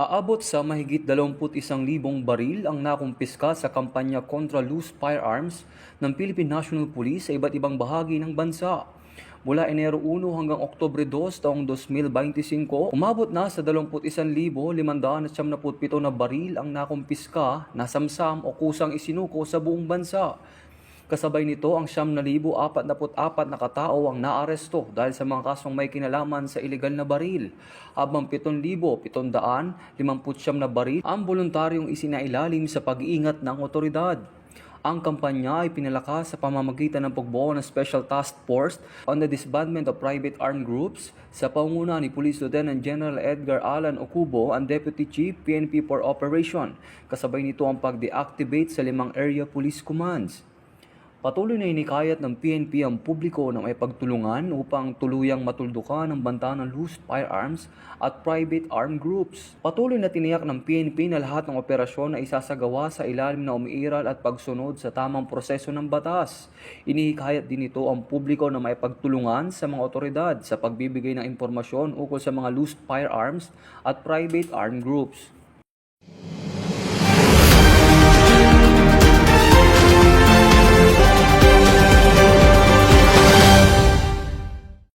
Aabot sa mahigit 21,000 baril ang nakumpiska sa kampanya kontra loose firearms ng Philippine National Police sa iba't ibang bahagi ng bansa. Mula Enero 1 hanggang Oktubre 2 taong 2025, umabot na sa 21,597 na baril ang nakumpiska na samsam o kusang isinuko sa buong bansa. Kasabay nito ang 9,044 na katao ang naaresto dahil sa mga kasong may kinalaman sa ilegal na baril, habang 7,759 na baril ang voluntaryong isinailalim sa pag-iingat ng otoridad. Ang kampanya ay pinalakas sa pamamagitan ng pagbuo ng Special Task Force on the Disbandment of Private Armed Groups sa pangunguna ni Police Lieutenant General Edgar Alan Ocubo ang Deputy Chief PNP for Operation. Kasabay nito ang pag-deactivate sa 5 area police commands. Patuloy na hinikayat ng PNP ang publiko na may pagtulungan upang tuluyang matuldukan ang banta ng loose firearms at private armed groups. Patuloy na tiniyak ng PNP na lahat ng operasyon ay isasagawa sa ilalim na umiiral at pagsunod sa tamang proseso ng batas. Inihikayat din ito ang publiko na may pagtulungan sa mga otoridad sa pagbibigay ng impormasyon ukol sa mga loose firearms at private armed groups.